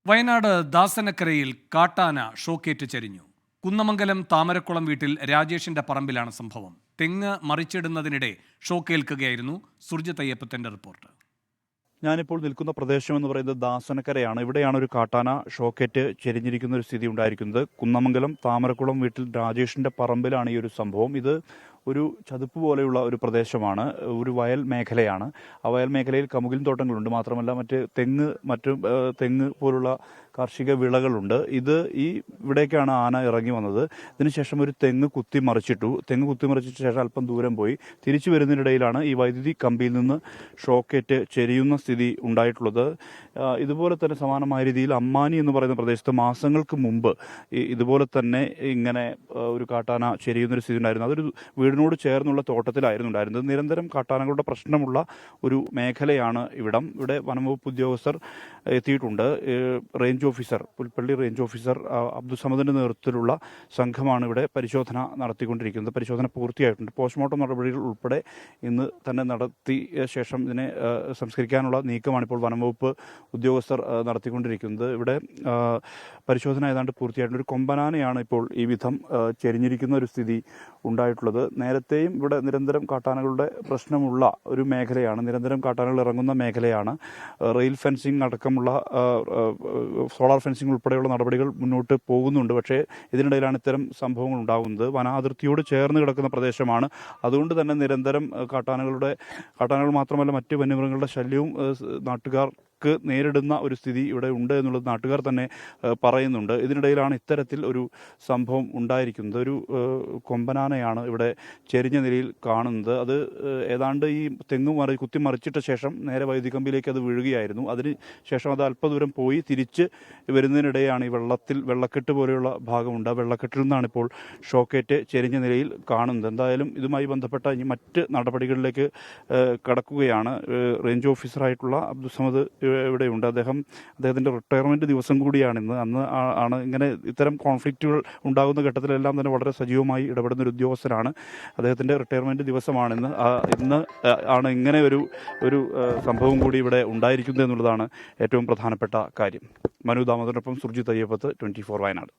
വയനാട് ദാസനക്കരയിൽ കാട്ടാന ഷോക്കേറ്റ് ചരിഞ്ഞു. കുന്നമംഗലം താമരക്കുളം വീട്ടിൽ രാജേഷിന്റെ പറമ്പിലാണ് സംഭവം. തെങ്ങ് മറിച്ചിടുന്നതിനിടെ ഷോക്കേൽക്കുകയായിരുന്നു. സുർജിത് അയ്യപ്പത്തിന്റെ റിപ്പോർട്ട്. ഞാനിപ്പോൾ നിൽക്കുന്ന പ്രദേശം എന്ന് പറയുന്നത് ദാസനക്കരയാണ്. ഇവിടെയാണ് ഒരു കാട്ടാന ഷോക്കേറ്റ് ചെരിഞ്ഞിരിക്കുന്ന ഒരു സ്ഥിതി ഉണ്ടായിരിക്കുന്നത്. കുന്നമംഗലം താമരക്കുളം വീട്ടിൽ രാജേഷിന്റെ പറമ്പിലാണ് ഈ ഒരു സംഭവം. ഇത് ഒരു ചതുപ്പ് പോലെയുള്ള ഒരു പ്രദേശമാണ്, ഒരു വയൽ മേഖലയാണ്. ആ വയൽ മേഖലയിൽ കമുകിൻ തോട്ടങ്ങളുണ്ട്. മാത്രമല്ല തെങ്ങ് പോലുള്ള കാർഷിക വിളകളുണ്ട്. ഇവിടേക്കാണ് ആന ഇറങ്ങി വന്നത്. ഇതിനുശേഷം ഒരു തെങ്ങ് കുത്തിമറിച്ചിട്ടു. തെങ്ങ് കുത്തിമറിച്ചിട്ട ശേഷം അല്പം ദൂരം പോയി തിരിച്ചു വരുന്നതിനിടയിലാണ് ഈ വൈദ്യുതി കമ്പിയിൽ നിന്ന് ഷോക്കേറ്റ് ചെരിയുന്ന സ്ഥിതി ഉണ്ടായിട്ടുള്ളത്. ഇതുപോലെ തന്നെ സമാനമായ രീതിയിൽ അമ്മാനി എന്ന് പറയുന്ന പ്രദേശത്ത് മാസങ്ങൾക്ക് മുമ്പ് ഇതുപോലെ തന്നെ ഇങ്ങനെ ഒരു കാട്ടാന ചെരിയുന്നൊരു സ്ഥിതി ഉണ്ടായിരുന്നു. അതൊരു വീടിനോട് ചേർന്നുള്ള തോട്ടത്തിലായിരുന്നു ഉണ്ടായിരുന്നത്. നിരന്തരം കാട്ടാനകളുടെ പ്രശ്നമുള്ള ഒരു മേഖലയാണ് ഇവിടം. ഇവിടെ വനംവകുപ്പ് ഉദ്യോഗസ്ഥർ എത്തിയിട്ടുണ്ട്. Range officer, Pulpally range officer അബ്ദുസമദിന്റെ നേതൃത്വത്തിലുള്ള സംഘമാണ് ഇവിടെ പരിശോധന നടത്തിക്കൊണ്ടിരിക്കുന്നത്. പരിശോധന പൂർത്തിയായിട്ടുണ്ട്. പോസ്റ്റ്മോർട്ടം നടപടികൾ ഉൾപ്പെടെ ഇന്ന് തന്നെ നടത്തിയ ശേഷം ഇതിനെ സംസ്കരിക്കാനുള്ള നീക്കമാണ് ഇപ്പോൾ വനംവകുപ്പ് ഉദ്യോഗസ്ഥർ നടത്തിക്കൊണ്ടിരിക്കുന്നത്. ഇവിടെ പരിശോധന ഏതാണ്ട് പൂർത്തിയായിട്ടുണ്ട്. ഒരു കൊമ്പനാനയാണ് ഇപ്പോൾ ഈ വിധം ചെരിഞ്ഞിരിക്കുന്ന ഒരു സ്ഥിതി ഉണ്ടായിട്ടുള്ളത്. നേരത്തെയും ഇവിടെ നിരന്തരം കാട്ടാനകളുടെ പ്രശ്നമുള്ള ഒരു മേഖലയാണ്, നിരന്തരം കാട്ടാനകൾ ഇറങ്ങുന്ന മേഖലയാണ്. റെയിൽ ഫെൻസിംഗ് അടക്കമുള്ള സോളാർ ഫെൻസിംഗ് ഉൾപ്പെടെയുള്ള നടപടികൾ മുന്നോട്ട് പോകുന്നുണ്ട്. പക്ഷേ ഇതിനിടയിലാണ് ഇത്തരം സംഭവങ്ങൾ ഉണ്ടാകുന്നത്. വനാതിർത്തിയോട് ചേർന്ന് കിടക്കുന്ന പ്രദേശമാണ്. അതുകൊണ്ട് തന്നെ നിരന്തരം കാട്ടാനകൾ മാത്രമല്ല മറ്റ് വന്യമൃഗങ്ങളുടെ ശല്യവും നാട്ടുകാർക്ക് നേരിടുന്ന ഒരു സ്ഥിതി ഇവിടെ ഉണ്ട് എന്നുള്ളത് നാട്ടുകാർ തന്നെ പറയുന്നുണ്ട്. ഇതിനിടയിലാണ് ഇത്തരത്തിൽ ഒരു സംഭവം ഉണ്ടായിരിക്കുന്നത്. ഒരു കൊമ്പനാനയാണ് ഇവിടെ ചെരിഞ്ഞ നിലയിൽ കാണുന്നത്. അത് ഏതാണ്ട് ഈ കുത്തിമറിച്ചിട്ട ശേഷം നേരെ വൈദ്യുതി കമ്പിയിലേക്ക് അത് വീഴുകയായിരുന്നു. അതിന് ശേഷം അത് അല്പദൂരം പോയി തിരിച്ച് വരുന്നതിനിടെയാണ് ഈ വെള്ളക്കെട്ട് പോലെയുള്ള ഭാഗമുണ്ട്. ആ വെള്ളക്കെട്ടിൽ നിന്നാണ് ഇപ്പോൾ ഷോക്കേറ്റ് ചെരിഞ്ഞ നിലയിൽ കാണുന്നത്. എന്തായാലും ഇതുമായി ബന്ധപ്പെട്ട ഇനി മറ്റ് നടപടികളിലേക്ക് കടക്കുകയാണ്. റേഞ്ച് ഓഫീസറായിട്ടുള്ള അബ്ദുസമദ് ഇവിടെയുണ്ട്. അദ്ദേഹത്തിൻ്റെ റിട്ടയർമെൻറ്റ് ദിവസം കൂടിയാണിന്ന്. ആണ് ഇങ്ങനെ ഇത്തരം കോൺഫ്ലിക്റ്റുകൾ ഉണ്ടാകുന്ന ഘട്ടത്തിലെല്ലാം തന്നെ വളരെ സജീവമായി ഇടപെടുന്ന ഒരു ഉദ്യോഗസ്ഥനാണ്. അദ്ദേഹത്തിൻ്റെ റിട്ടയർമെൻറ്റ് ദിവസമാണിന്ന്. ഇന്ന് ആണ് ഇങ്ങനെ ഒരു സംഭവം കൂടി ഇവിടെ ഉണ്ടായിരിക്കുന്നത് എന്നുള്ളതാണ് ഏറ്റവും പ്രധാനപ്പെട്ട കാര്യം. മനു ദാമോദരനൊപ്പം സുർജിത് അയ്യപ്പത്ത്, 24 വയനാട്.